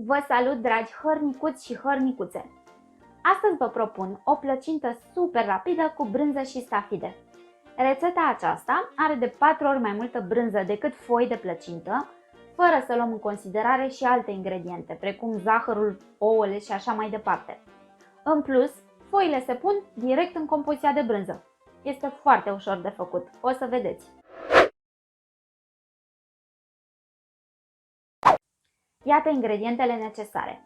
Vă salut, dragi hărnicuți și hărnicuțe! Astăzi vă propun o plăcintă super rapidă cu brânză și stafide. Rețeta aceasta are de 4 ori mai multă brânză decât foi de plăcintă, fără să luăm în considerare și alte ingrediente, precum zahărul, ouăle și așa mai departe. În plus, foile se pun direct în compoziția de brânză. Este foarte ușor de făcut, o să vedeți! Iată ingredientele necesare: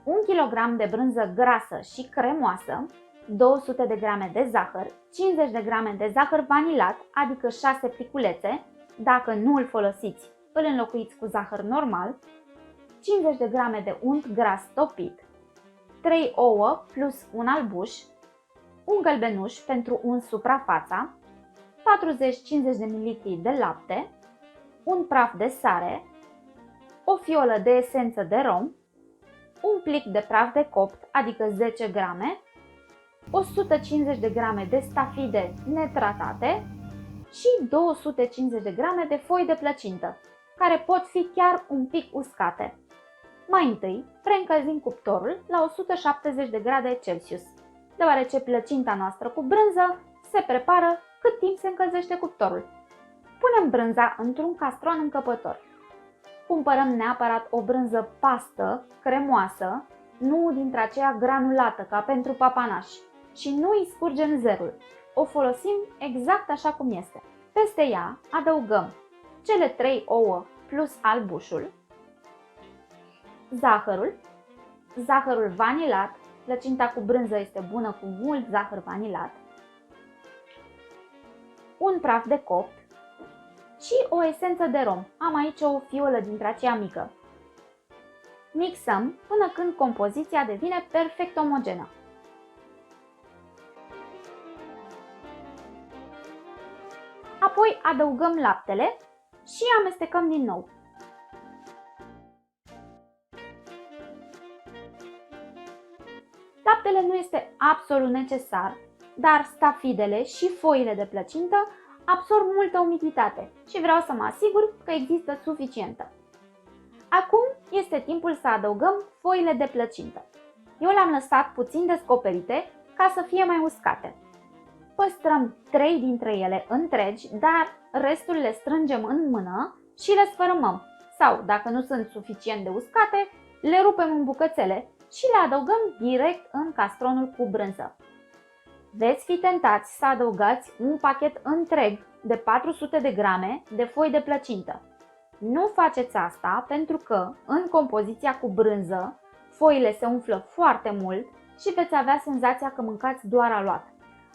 1 kg de brânză grasă și cremoasă, 200 de g de zahăr, 50 de g de zahăr vanilat, adică 6 pliculețe, dacă nu îl folosiți, îl înlocuiți cu zahăr normal, 50 de g de unt gras topit, 3 ouă plus un albuș, un gălbenuș pentru uns suprafața, 40-50 de ml de lapte, un praf de sare, o fiolă de esență de rom, un plic de praf de copt, adică 10 g, 150 de g de stafide netratate și 250 de g de foi de plăcintă, care pot fi chiar un pic uscate. Mai întâi, preîncălzim cuptorul la 170 de grade Celsius, deoarece plăcinta noastră cu brânză se prepară cât timp se încălzește cuptorul. Punem brânza într-un castron încăpător. Cumpărăm neapărat o brânză pastă, cremoasă, nu dintre aceea granulată ca pentru papanași, și nu îi scurgem zerul. O folosim exact așa cum este. Peste ea adăugăm cele 3 ouă plus albușul, zahărul vanilat, plăcinta cu brânză este bună cu mult zahăr vanilat, un praf de copt și o esență de rom. Am aici o fiolă dintre aceea mică. Mixăm până când compoziția devine perfect omogenă. Apoi adăugăm laptele și amestecăm din nou. Laptele nu este absolut necesar, dar stafidele și foile de plăcintă absorb multă umiditate și vreau să mă asigur că există suficientă. Acum este timpul să adăugăm foile de plăcintă. Eu le-am lăsat puțin descoperite ca să fie mai uscate. Păstrăm 3 dintre ele întregi, dar restul le strângem în mână și le sfărâmăm. Sau, dacă nu sunt suficient de uscate, le rupem în bucățele și le adăugăm direct în castronul cu brânză. Veți fi tentați să adăugați un pachet întreg de 400 de grame de foi de plăcintă. Nu faceți asta pentru că în compoziția cu brânză foile se umflă foarte mult și veți avea senzația că mâncați doar aluat.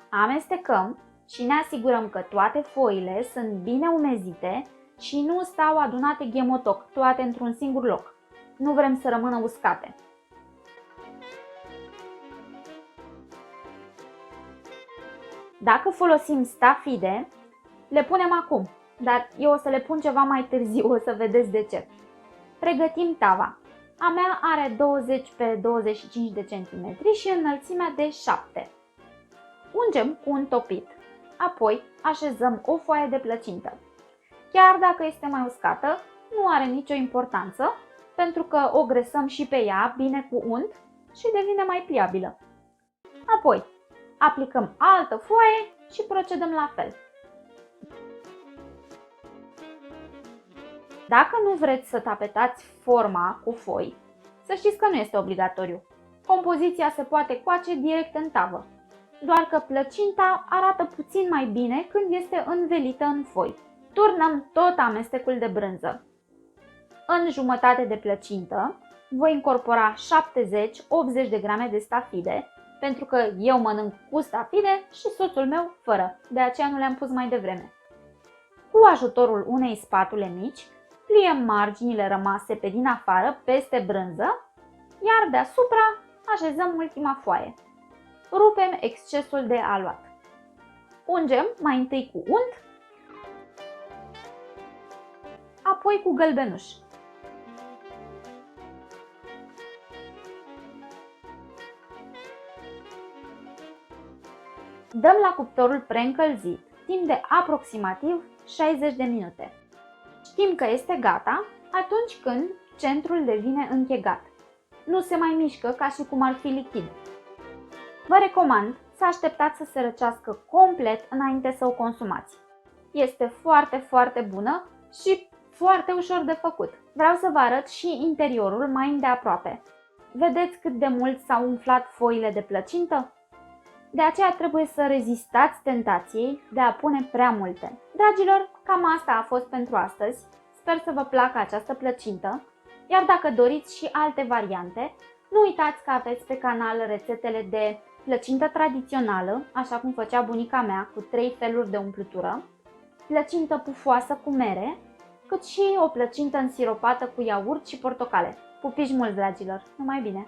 Amestecăm și ne asigurăm că toate foile sunt bine umezite și nu stau adunate ghemotoc, toate într-un singur loc. Nu vrem să rămână uscate. Dacă folosim stafide, le punem acum, dar eu o să le pun ceva mai târziu, o să vedeți de ce. Pregătim tava. A mea are 20 pe 25 de cm și înălțimea de 7. Ungem cu un topit, apoi așezăm o foaie de plăcintă. Chiar dacă este mai uscată, nu are nicio importanță, pentru că o gresăm și pe ea bine cu unt și devine mai pliabilă. Apoi aplicăm altă foaie și procedăm la fel. Dacă nu vreți să tapetați forma cu foi, să știți că nu este obligatoriu. Compoziția se poate coace direct în tavă, doar că plăcinta arată puțin mai bine când este învelită în foi. Turnăm tot amestecul de brânză. În jumătate de plăcintă voi incorpora 70-80 de grame de stafide, pentru că eu mănânc cu stafide și soțul meu fără, de aceea nu le-am pus mai devreme. Cu ajutorul unei spatule mici, pliem marginile rămase pe din afară peste brânză, iar deasupra așezăm ultima foaie. Rupem excesul de aluat. Ungem mai întâi cu unt, apoi cu gălbenuș. Dăm la cuptorul preîncălzit timp de aproximativ 60 de minute. Știm că este gata atunci când centrul devine închegat. Nu se mai mișcă ca și cum ar fi lichid. Vă recomand să așteptați să se răcească complet înainte să o consumați. Este foarte, foarte bună și foarte ușor de făcut. Vreau să vă arăt și interiorul mai îndeaproape. Vedeți cât de mult s-au umflat foile de plăcintă? De aceea trebuie să rezistați tentației de a pune prea multe. Dragilor, cam asta a fost pentru astăzi. Sper să vă placă această plăcintă, iar dacă doriți și alte variante, nu uitați că aveți pe canal rețetele de plăcintă tradițională, așa cum făcea bunica mea, cu 3 feluri de umplutură, plăcintă pufoasă cu mere, cât și o plăcintă însiropată cu iaurt și portocale. Pupici mulți, dragilor! Numai bine!